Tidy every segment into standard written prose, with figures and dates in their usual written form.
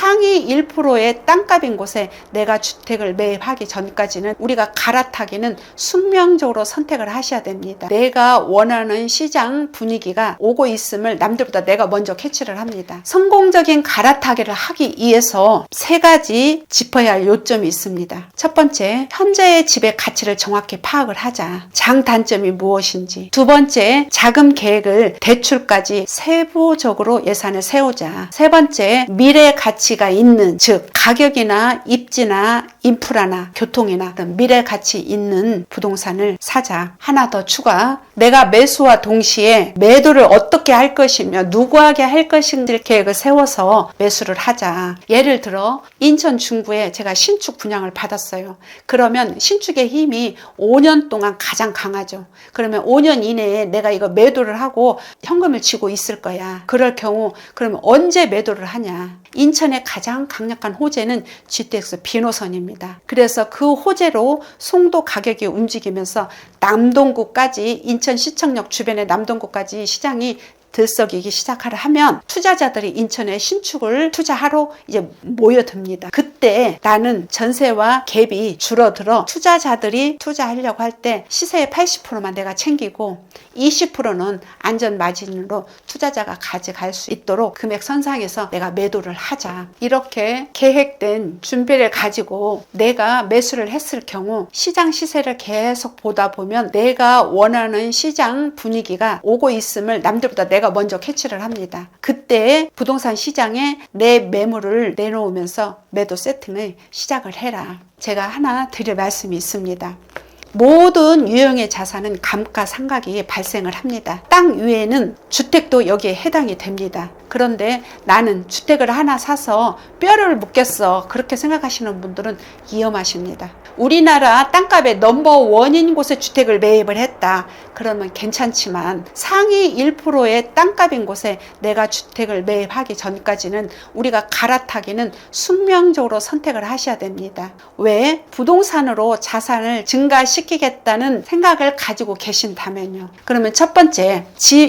상위 1%의 땅값인 곳에 내가 주택을 매입하기 전까지는 우리가 갈아타기는 숙명적으로 선택을 하셔야 됩니다. 내가 원하는 시장 분위기가 오고 있음을 남들보다 내가 먼저 캐치를 합니다. 성공적인 갈아타기를 하기 위해서 세 가지 짚어야 할 요점이 있습니다. 첫 번째, 현재의 집의 가치를 정확히 파악을 하자. 장단점이 무엇인지. 두 번째, 자금 계획을 대출까지 세부적으로 예산을 세우자. 세 번째, 미래 가치가 있는, 즉 가격이나 입지나 인프라나 교통이나 미래 가치 있는 부동산을 사자. 하나 더 추가. 내가 매수와 동시에 매도를 어떻게 할 것이며 누구에게 할 것인지 계획을 세워서 매수를 하자. 예를 들어 인천 중구에 제가 신축 분양을 받았어요. 그러면 신축의 힘이 5년 동안 가장 강하죠. 그러면 5년 이내에 내가 이거 매도를 하고 현금을 쥐고 있을 거야. 그럴 경우 그러면 언제 매도를 하냐. 인천의 가장 강력한 호재는 GTX 비노선입니다. 그래서 그 호재로 송도 가격이 움직이면서 남동구까지, 인천시청역 주변의 남동구까지 시장이 들썩이기 시작하려 하면 투자자들이 인천에 신축을 투자하러 이제 모여듭니다. 그때 나는 전세와 갭이 줄어들어 투자자들이 투자하려고 할 때 시세의 80%만 내가 챙기고 20%는 안전 마진으로 투자자가 가져갈 수 있도록 금액 선상에서 내가 매도를 하자. 이렇게 계획된 준비를 가지고 내가 매수를 했을 경우 시장 시세를 계속 보다 보면 내가 원하는 시장 분위기가 오고 있음을 남들보다 내가 먼저 캐치를 합니다. 그때 부동산 시장에 내 매물을 내놓으면서 매도 세팅을 시작을 해라. 제가 하나 드릴 말씀이 있습니다. 모든 유형의 자산은 감가상각이 발생을 합니다. 땅 위에는 주택도 여기에 해당이 됩니다. 그런데 나는 주택을 하나 사서 뼈를 묻겠어, 그렇게 생각하시는 분들은 위험하십니다. 우리나라 땅값의 넘버원인 곳에 주택을 매입을 했다. 그러면 괜찮지만 상위 1%의 땅값인 곳에 내가 주택을 매입하기 전까지는 우리가 갈아타기는 숙명적으로 선택을 하셔야 됩니다. 왜? 부동산으로 자산을 증가시키겠다는 생각을 가지고 계신다면요. 그러면 첫 번째,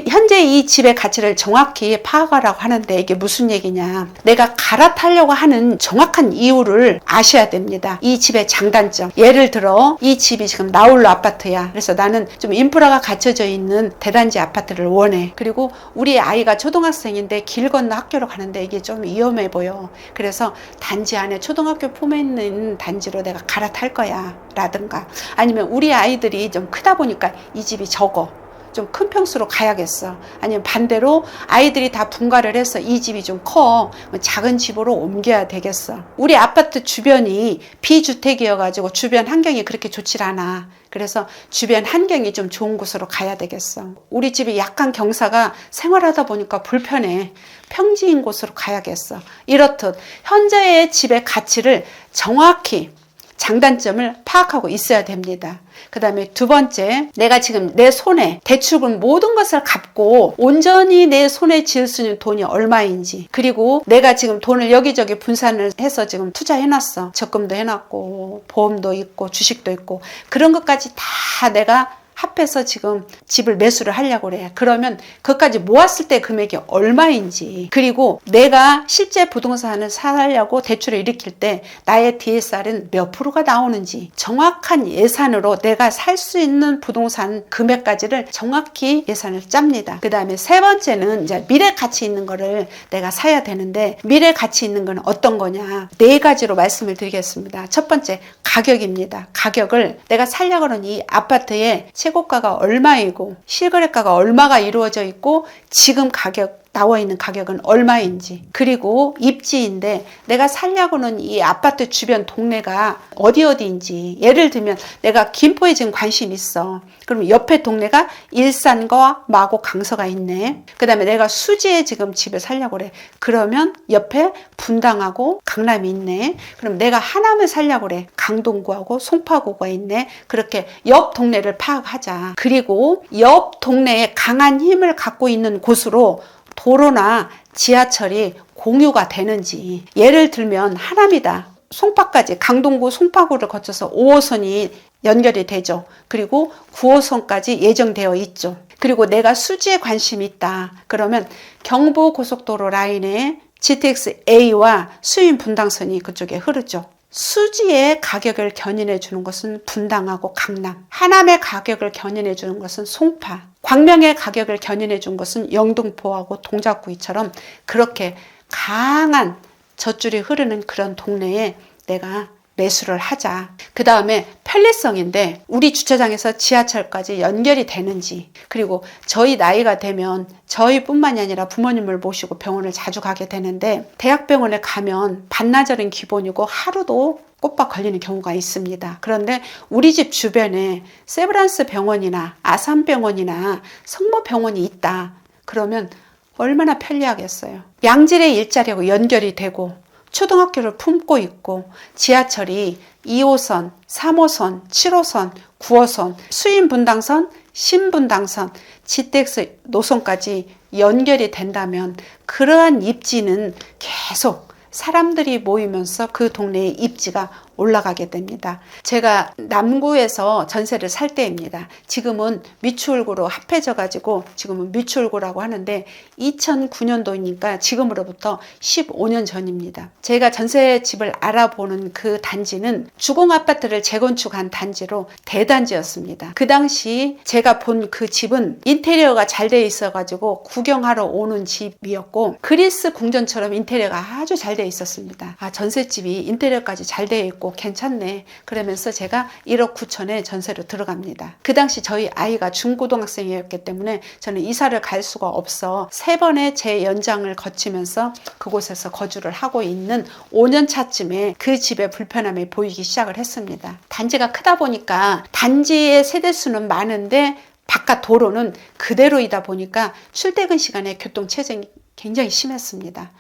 현재 이 집의 가치를 정확히 파악하라고 하는데 이게 무슨 얘기냐. 내가 갈아타려고 하는 정확한 이유를 아셔야 됩니다. 이 집의 장단점. 예를 들어 이 집이 지금 나홀로 아파트야. 그래서 나는 좀 인프라가 갖춰져 있는 대단지 아파트를 원해. 그리고 우리 아이가 초등학생인데 길 건너 학교로 가는데 이게 좀 위험해 보여. 그래서 단지 안에 초등학교 품에 있는 단지로 내가 갈아탈 거야 라든가, 아니면 우리 아이들이 좀 크다 보니까 이 집이 적어, 좀 큰 평수로 가야겠어. 아니면 반대로 아이들이 다 분가를 해서 이 집이 좀 커, 작은 집으로 옮겨야 되겠어. 우리 아파트 주변이 비주택이어가지고 주변 환경이 그렇게 좋질 않아. 그래서 주변 환경이 좀 좋은 곳으로 가야 되겠어. 우리 집이 약간 경사가 생활하다 보니까 불편해. 평지인 곳으로 가야겠어. 이렇듯 현재의 집의 가치를 정확히 장단점을 파악하고 있어야 됩니다. 그 다음에 두 번째, 내가 지금 내 손에 대출금 모든 것을 갚고 온전히 내 손에 쥐을 수 있는 돈이 얼마인지, 그리고 내가 지금 돈을 여기저기 분산을 해서 지금 투자해놨어. 적금도 해놨고 보험도 있고 주식도 있고 그런 것까지 다 내가 합해서 지금 집을 매수를 하려고 그래. 그러면 그것까지 모았을 때 금액이 얼마인지, 그리고 내가 실제 부동산을 사려고 대출을 일으킬 때 나의 DSR은 몇 프로가 나오는지 정확한 예산으로 내가 살 수 있는 부동산 금액까지를 정확히 예산을 짭니다. 그 다음에 세 번째는 이제 미래 가치 있는 거를 내가 사야 되는데, 미래 가치 있는 건 어떤 거냐. 네 가지로 말씀을 드리겠습니다. 첫 번째, 가격입니다. 가격을 내가 살려고 하는 이 아파트의 최고가가 얼마이고 실거래가가 얼마가 이루어져 있고 지금 가격 나와 있는 가격은 얼마인지, 그리고 입지인데 내가 살려고는 이 아파트 주변 동네가 어디인지, 예를 들면 내가 김포에 지금 관심 있어. 그럼 옆에 동네가 일산과 마고 강서가 있네. 그 다음에 내가 수지에 지금 집을 살려고 그래. 그러면 옆에 분당하고 강남이 있네. 그럼 내가 하남을 살려고 그래. 강동구하고 송파구가 있네. 그렇게 옆 동네를 파악하자. 그리고 옆 동네에 강한 힘을 갖고 있는 곳으로 도로나 지하철이 공유가 되는지, 예를 들면 하남이다. 송파까지, 강동구 송파구를 거쳐서 5호선이 연결이 되죠. 그리고 9호선까지 예정되어 있죠. 그리고 내가 수지에 관심이 있다. 그러면 경부고속도로 라인에 GTX A와 수인 분당선이 그쪽에 흐르죠. 수지의 가격을 견인해 주는 것은 분당하고 강남, 하남의 가격을 견인해 주는 것은 송파, 광명의 가격을 견인해 준 것은 영등포하고 동작구이처럼 그렇게 강한 젖줄이 흐르는 그런 동네에 내가 매수를 하자. 그 다음에 편리성인데 우리 주차장에서 지하철까지 연결이 되는지, 그리고 저희 나이가 되면 저희뿐만이 아니라 부모님을 모시고 병원을 자주 가게 되는데 대학병원에 가면 반나절은 기본이고 하루도 꼬박 걸리는 경우가 있습니다. 그런데 우리 집 주변에 세브란스 병원이나 아산병원이나 성모병원이 있다. 그러면 얼마나 편리하겠어요. 양질의 일자리하고 연결이 되고 초등학교를 품고 있고 지하철이 2호선, 3호선, 7호선, 9호선, 수인분당선, 신분당선, GTX 노선까지 연결이 된다면 그러한 입지는 계속 사람들이 모이면서 그 동네의 입지가 올라가게 됩니다. 제가 남구에서 전세를 살 때입니다. 지금은 미추홀구로 합해져 가지고 지금은 미추홀구라고 하는데 2009년도이니까 지금으로부터 15년 전입니다. 제가 전세집을 알아보는 그 단지는 주공아파트를 재건축한 단지로 대단지였습니다. 그 당시 제가 본 그 집은 인테리어가 잘 돼 있어 가지고 구경하러 오는 집이었고 그리스 궁전처럼 인테리어가 아주 잘 돼 있었습니다. 전셋집이 인테리어까지 잘 돼 있고 괜찮네. 그러면서 제가 1억 9천에 전세로 들어갑니다. 그 당시 저희 아이가 중고등학생이었기 때문에 저는 이사를 갈 수가 없어 3번의 재연장을 거치면서 그곳에서 거주를 하고 있는 5년 차쯤에 그 집의 불편함이 보이기 시작을 했습니다. 단지가 크다 보니까 단지의 세대수는 많은데 바깥 도로는 그대로이다 보니까 출퇴근 시간에 교통체증이 굉장히 심했습니다.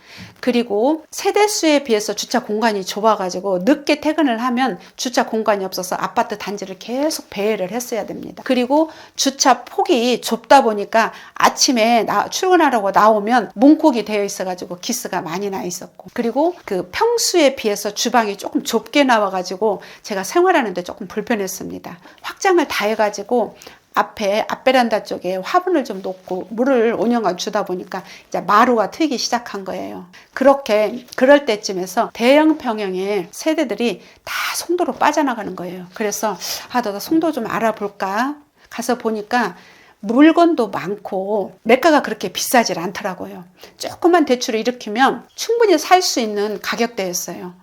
그리고 세대수에 비해서 주차 공간이 좁아가지고 늦게 퇴근을 하면 주차 공간이 없어서 아파트 단지를 계속 배회를 했어야 됩니다. 그리고 주차 폭이 좁다 보니까 아침에 출근하려고 나오면 문콕이 되어 있어가지고 기스가 많이 나 있었고, 그리고 그 평수에 비해서 주방이 조금 좁게 나와가지고 제가 생활하는데 조금 불편했습니다. 확장을 다 해가지고 앞에 앞베란다 쪽에 화분을 좀 놓고 물을 5년간 주다 보니까 이제 마루가 트이기 시작한 거예요. 그럴 때쯤에서 대형 평형의 세대들이 다 송도로 빠져나가는 거예요. 그래서 너도 송도 좀 알아볼까? 가서 보니까 물건도 많고 매가가 그렇게 비싸질 않더라고요. 조그만 대출을 일으키면 충분히 살 수 있는 가격대였어요.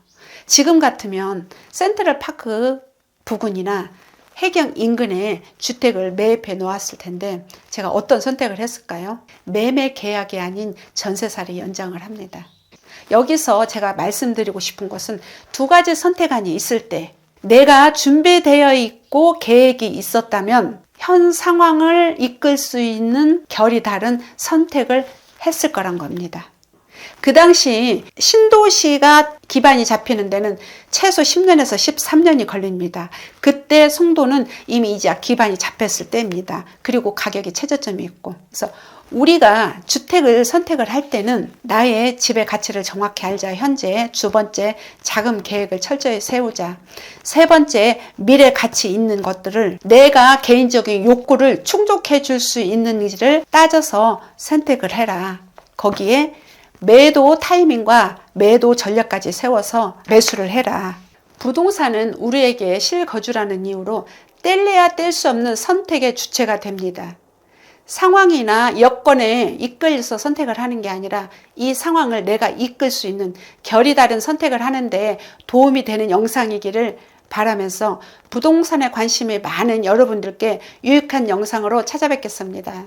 지금 같으면 센트럴파크 부근이나 해경 인근에 주택을 매입해 놓았을 텐데 제가 어떤 선택을 했을까요? 매매 계약이 아닌 전세살이 연장을 합니다. 여기서 제가 말씀드리고 싶은 것은 2가지 선택안이 있을 때 내가 준비되어 있고 계획이 있었다면 현 상황을 이끌 수 있는 결이 다른 선택을 했을 거란 겁니다. 그 당시 신도시가 기반이 잡히는 데는 최소 10년에서 13년이 걸립니다. 그때 송도는 이미 이제 기반이 잡혔을 때입니다. 그리고 가격이 최저점이 있고. 그래서 우리가 주택을 선택을 할 때는 나의 집의 가치를 정확히 알자. 현재 2번째 자금 계획을 철저히 세우자. 3번째 미래 가치 있는 것들을 내가 개인적인 욕구를 충족해 줄 수 있는지를 따져서 선택을 해라. 거기에 매도 타이밍과 매도 전략까지 세워서 매수를 해라. 부동산은 우리에게 실거주라는 이유로 뗄래야 뗄 수 없는 선택의 주체가 됩니다. 상황이나 여건에 이끌려서 선택을 하는 게 아니라 이 상황을 내가 이끌 수 있는 결이 다른 선택을 하는데 도움이 되는 영상이기를 바라면서 부동산에 관심이 많은 여러분들께 유익한 영상으로 찾아뵙겠습니다.